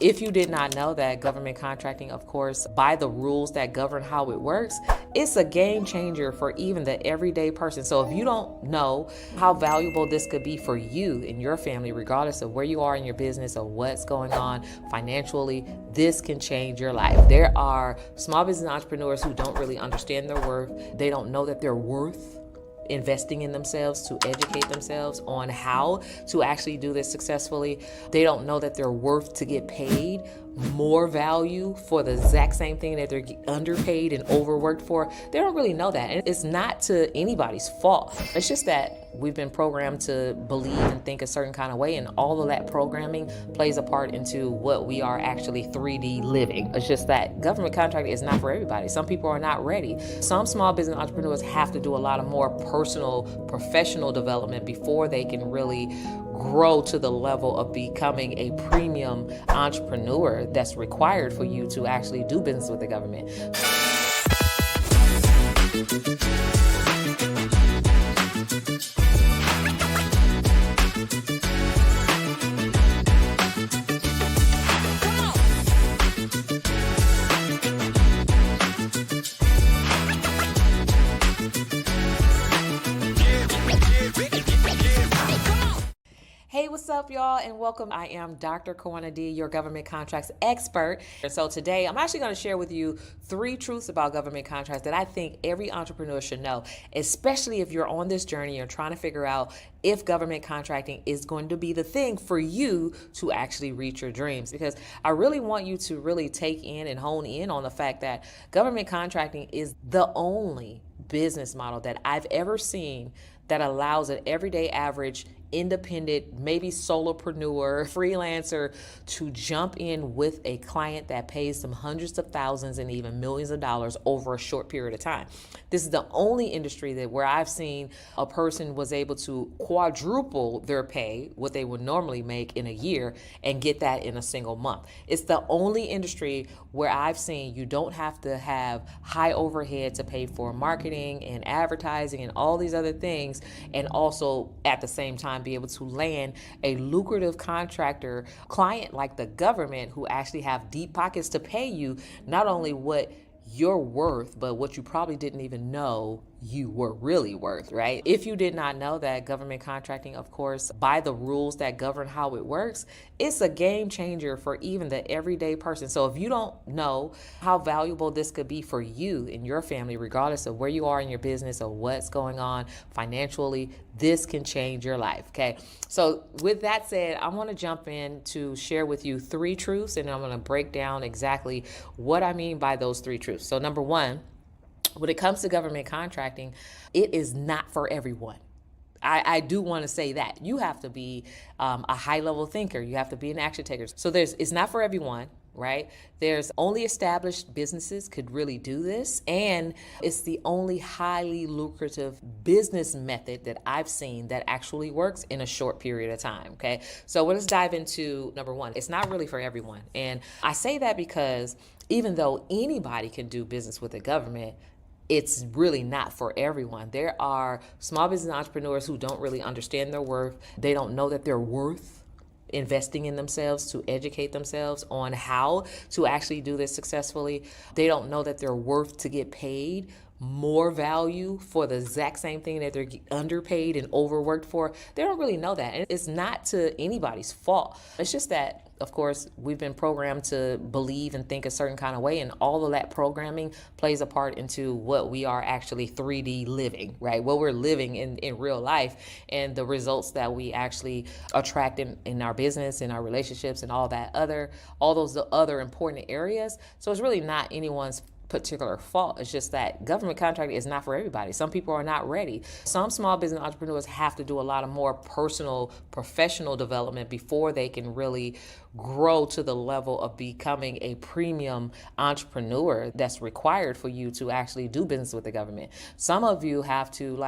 If you did not know that government contracting, of course, by the rules that govern how it works, it's a game changer for even the everyday person. So if you don't know how valuable this could be for you and your family, regardless of where you are in your business or what's going on financially, this can change your life. There are small business entrepreneurs who don't really understand their worth. They don't know that they're worth investing in themselves to educate themselves on how to actually do this successfully. They don't know that they're worth to get paid more value for the exact same thing that they're underpaid and overworked for. They don't really know that. And it's not to anybody's fault. It's just that we've been programmed to believe and think a certain kind of way, and all of that programming plays a part into what we are actually 3D living. It's just that government contracting is not for everybody. Some people are not ready. Some small business entrepreneurs have to do a lot of more personal, professional development before they can really grow to the level of becoming a premium entrepreneur that's required for you to actually do business with the government. Hey, what's up, y'all, and welcome. I am Dr. Karwanna D, your government contracts expert. And so today, I'm actually going to share with you 3 truths about government contracts that I think every entrepreneur should know, especially if you're on this journey, you're trying to figure out if government contracting is going to be the thing for you to actually reach your dreams. Because I really want you to really take in and hone in on the fact that government contracting is the only business model that I've ever seen that allows an everyday average independent, maybe solopreneur, freelancer to jump in with a client that pays them hundreds of thousands and even millions of dollars over a short period of time. This is the only industry that where I've seen a person was able to quadruple their pay, what they would normally make in a year, and get that in a single month. It's the only industry where I've seen you don't have to have high overhead to pay for marketing and advertising and all these other things, and also at the same time be able to land a lucrative contractor client like the government who actually have deep pockets to pay you not only what you're worth, but what you probably didn't even know you were really worth, right? If you did not know that government contracting, of course, by the rules that govern how it works, it's a game changer for even the everyday person. So if you don't know how valuable this could be for you and your family, regardless of where you are in your business or what's going on financially, this can change your life, okay? So with that said, I want to jump in to share with you 3 truths, and I'm going to break down exactly what I mean by those 3 truths. So number 1, when it comes to government contracting, it is not for everyone. I do want to say that. You have to be a high-level thinker. You have to be an action taker. So it's not for everyone, right? There's only established businesses could really do this, and it's the only highly lucrative business method that I've seen that actually works in a short period of time, okay? So let's dive into number 1. It's not really for everyone. And I say that because even though anybody can do business with the government, it's really not for everyone. There are small business entrepreneurs who don't really understand their worth. They don't know that they're worth investing in themselves to educate themselves on how to actually do this successfully. They don't know that they're worth to get paid more value for the exact same thing that they're underpaid and overworked for. They don't really know that. And it's not to anybody's fault. It's just that, of course, we've been programmed to believe and think a certain kind of way, and all of that programming plays a part into what we are actually 3D living, right? What we're living in real life, and the results that we actually attract in our business, in our relationships, and all those other important areas. So it's really not anyone's particular fault. It's just that government contracting is not for everybody. Some people are not ready. Some small business entrepreneurs have to do a lot of more personal, professional development before they can really grow to the level of becoming a premium entrepreneur that's required for you to actually do business with the government. Some of you have to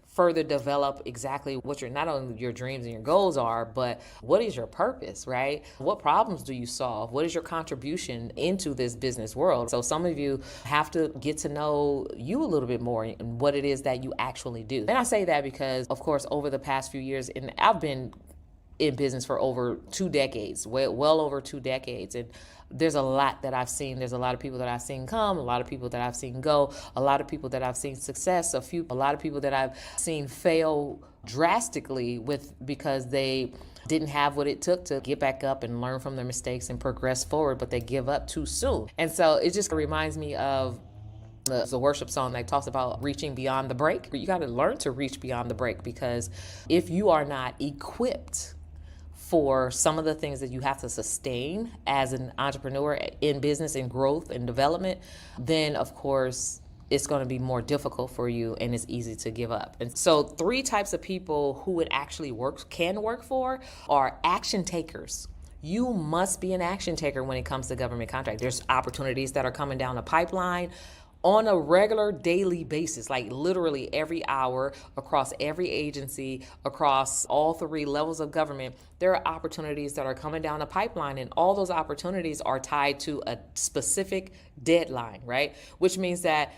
further develop exactly what not only your dreams and your goals are, but what is your purpose, right? What problems do you solve? What is your contribution into this business world? So some of you have to get to know you a little bit more and what it is that you actually do. And I say that because, of course, over the past few years, and I've been in business for over 2 decades, well over 2 decades. And there's a lot that I've seen. There's a lot of people that I've seen come, a lot of people that I've seen go, a lot of people that I've seen success, a lot of people that I've seen fail drastically because they didn't have what it took to get back up and learn from their mistakes and progress forward, but they give up too soon. And so it just reminds me of the worship song that talks about reaching beyond the break. You got to learn to reach beyond the break, because if you are not equipped for some of the things that you have to sustain as an entrepreneur in business and growth and development, then of course it's going to be more difficult for you and it's easy to give up. And so 3 types of people who it actually can work for are action takers. You must be an action taker when it comes to government contract. There's opportunities that are coming down the pipeline on a regular daily basis, like literally every hour, across every agency, across all 3 levels of government. There are opportunities that are coming down the pipeline, and all those opportunities are tied to a specific deadline, right? Which means that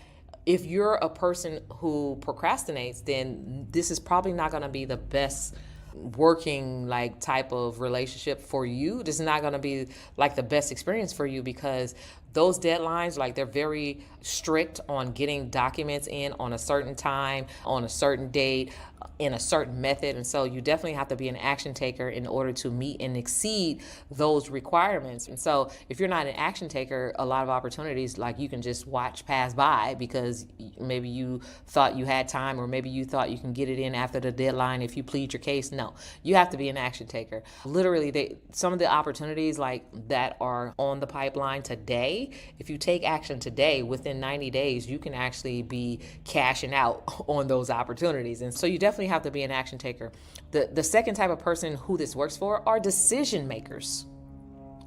if you're a person who procrastinates, then this is probably not going to be the best working type of relationship for you. This is not going to be the best experience for you, because those deadlines, they're very strict on getting documents in on a certain time, on a certain date, in a certain method. And so you definitely have to be an action taker in order to meet and exceed those requirements. And so if you're not an action taker, a lot of opportunities you can just watch pass by, because maybe you thought you had time, or maybe you thought you can get it in after the deadline if you plead your case. No, you have to be an action taker. Literally, some of the opportunities that are on the pipeline today, if you take action today, within 90 days, you can actually be cashing out on those opportunities. And so you definitely have to be an action taker. The second type of person who this works for are decision makers.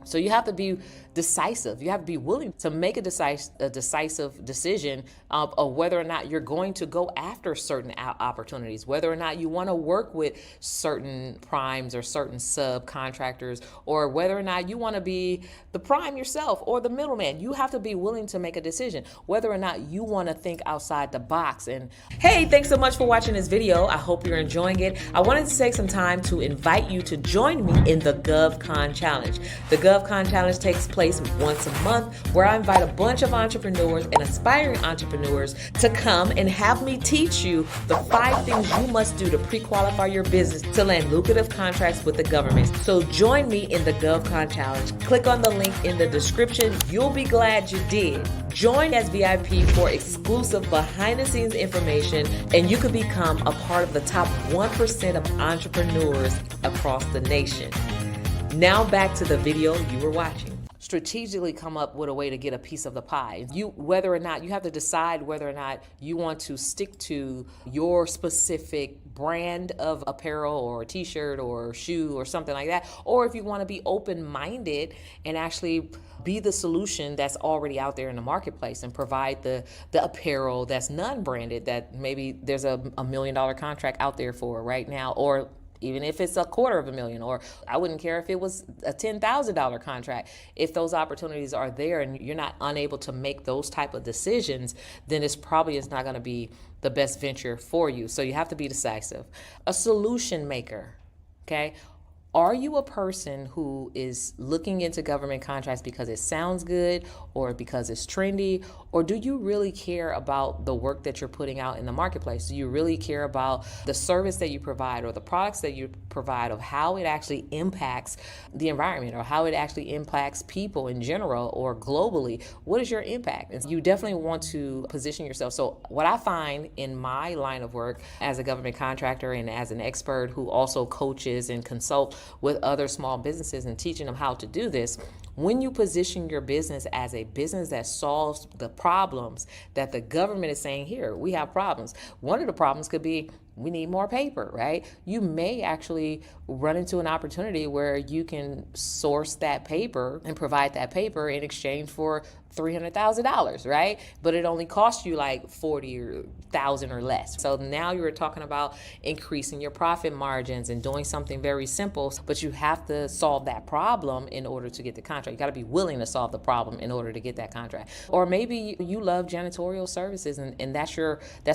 So you have to be decisive. You have to be willing to make a decisive decision of whether or not you're going to go after certain opportunities, whether or not you want to work with certain primes or certain subcontractors, or whether or not you want to be the prime yourself or the middleman. You have to be willing to make a decision whether or not you want to think outside the box. And hey, thanks so much for watching this video. I hope you're enjoying it. I wanted to take some time to invite you to join me in the GovCon Challenge. The GovCon Challenge takes place once a month, where I invite a bunch of entrepreneurs and aspiring entrepreneurs to come and have me teach you the 5 things you must do to pre-qualify your business to land lucrative contracts with the government. So join me in the GovCon Challenge. Click on the link in the description. You'll be glad you did. Join as VIP for exclusive behind-the-scenes information, and you could become a part of the top 1% of entrepreneurs across the nation. Now back to the video you were watching. Strategically come up with a way to get a piece of the pie. Whether or not you have to decide whether or not you want to stick to your specific brand of apparel or t-shirt or shoe or something like that, or if you want to be open-minded and actually be the solution that's already out there in the marketplace and provide the apparel that's non-branded, that maybe there's a $1 million contract out there for right now, or even if it's $250,000, or I wouldn't care if it was a $10,000 contract. If those opportunities are there and you're not unable to make those type of decisions, then it's not going to be the best venture for you. So you have to be decisive. A solution maker, okay? Are you a person who is looking into government contracts because it sounds good or because it's trendy? Or do you really care about the work that you're putting out in the marketplace? Do you really care about the service that you provide or the products that you provide, of how it actually impacts the environment or how it actually impacts people in general or globally? What is your impact? And you definitely want to position yourself. So what I find in my line of work as a government contractor and as an expert who also coaches and consults with other small businesses and teaching them how to do this, when you position your business as a business that solves the problems that the government is saying, here, we have problems. One of the problems could be we need more paper, right? You may actually run into an opportunity where you can source that paper and provide that paper in exchange for $300,000, right? But it only costs you $40,000 or less. So now you're talking about increasing your profit margins and doing something very simple, but you have to solve that problem in order to get the contract. You got to be willing to solve the problem in order to get that contract. Or maybe you love janitorial services and that's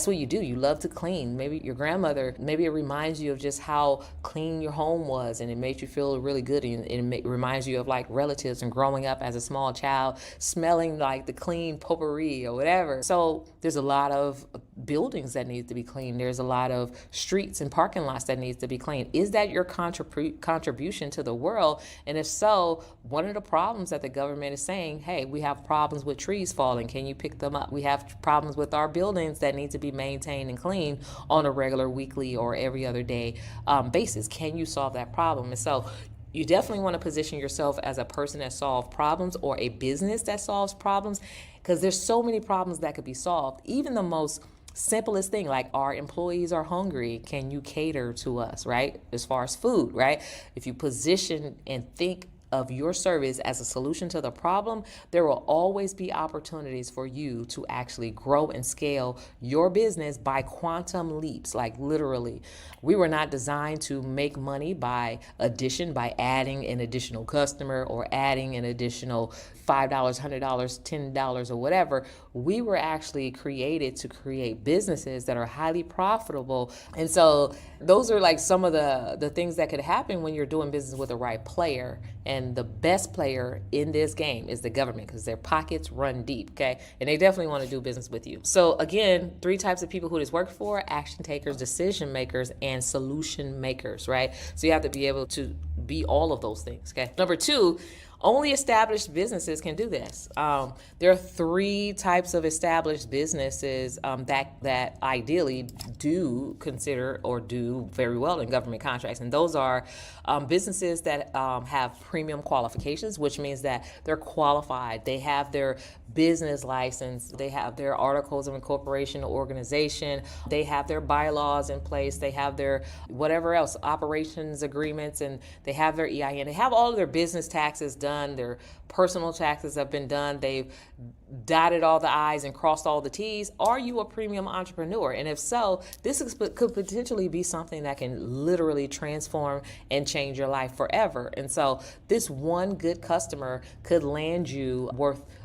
what you do. You love to clean. Maybe your grandma grandmother, maybe it reminds you of just how clean your home was, and it makes you feel really good, and it reminds you of like relatives and growing up as a small child, smelling like the clean potpourri or whatever. So there's a lot of buildings that need to be cleaned. There's a lot of streets and parking lots that needs to be cleaned. Is that your contribution to the world? And if so, one of the problems that the government is saying, hey, we have problems with trees falling. Can you pick them up? We have problems with our buildings that need to be maintained and cleaned on a regular, weekly, or every other day basis. Can you solve that problem? And so you definitely want to position yourself as a person that solves problems or a business that solves problems, because there's so many problems that could be solved. Even the most simplest thing, like our employees are hungry, can you cater to us, right? As far as food, right? If you position and think of your service as a solution to the problem, there will always be opportunities for you to actually grow and scale your business by quantum leaps, like literally. We were not designed to make money by addition, by adding an additional customer or adding an additional $5, $100, $10 or whatever. We were actually created to create businesses that are highly profitable. And so those are like some of the things that could happen when you're doing business with the right player. And the best player in this game is the government, because their pockets run deep, okay? And they definitely want to do business with you. So again, 3 types of people who this works for: action takers, decision makers, and solution makers, right? So you have to be able to be all of those things, okay? Number 2, only established businesses can do this. There are 3 types of established businesses that ideally do consider or do very well in government contracts. And those are businesses that have premium qualifications, which means that they're qualified. They have their business license. They have their articles of incorporation or organization. They have their bylaws in place. They have their whatever else, operations agreements, and they have their EIN. They have all of their business taxes done. Their personal taxes have been done. They've dotted all the I's and crossed all the T's. Are you a premium entrepreneur? And if so, this could potentially be something that can literally transform and change your life forever. And so this one good customer could land you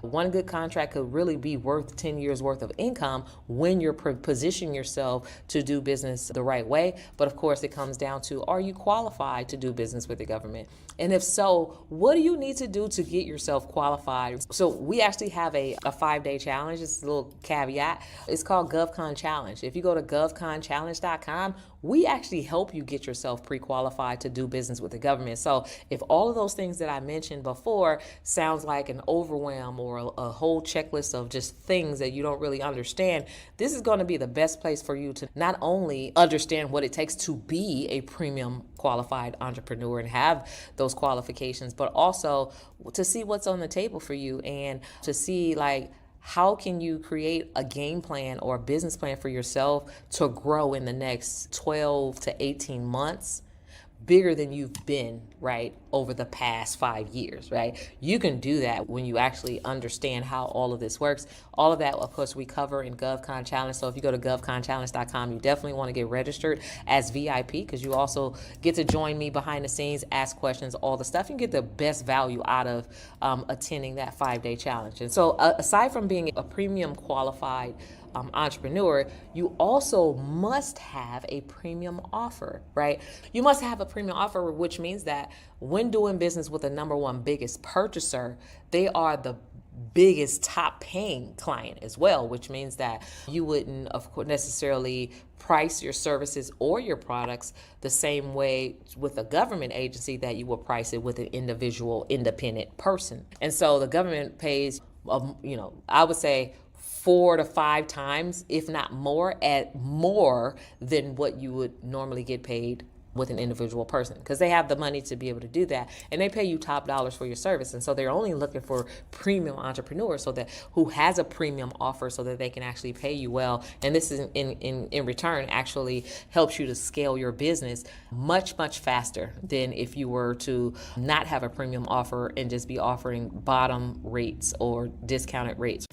one good contract could really be worth 10 years worth of income when you're positioning yourself to do business the right way. But of course, it comes down to, are you qualified to do business with the government? And if so, what do you need to do to get yourself qualified? So we actually have a 5-day challenge. It's a little caveat. It's called GovCon Challenge. If you go to govconchallenge.com, we actually help you get yourself pre-qualified to do business with the government. So if all of those things that I mentioned before sounds like an overwhelm or a whole checklist of just things that you don't really understand, this is going to be the best place for you to not only understand what it takes to be a premium qualified entrepreneur and have those qualifications, but also to see what's on the table for you and to see like, how can you create a game plan or a business plan for yourself to grow in the next 12 to 18 months bigger than you've been, right, over the past 5 years, right? You can do that when you actually understand how all of this works. All of that, of course, we cover in GovCon Challenge. So if you go to govconchallenge.com, you definitely want to get registered as VIP, because you also get to join me behind the scenes, ask questions, all the stuff. You get the best value out of attending that 5-day challenge. And so aside from being a premium qualified entrepreneur, you also must have a premium offer, right? You must have a premium offer, which means that when doing business with the number one biggest purchaser, they are the biggest top paying client as well, which means that you wouldn't, of course, necessarily price your services or your products the same way with a government agency that you will price it with an individual independent person. And so the government pays, I would say 4 to 5 times, if not more, at more than what you would normally get paid with an individual person, because they have the money to be able to do that, and they pay you top dollars for your service. And so they're only looking for premium entrepreneurs who has a premium offer so that they can actually pay you well. And this is in return actually helps you to scale your business much faster than if you were to not have a premium offer and just be offering bottom rates or discounted rates.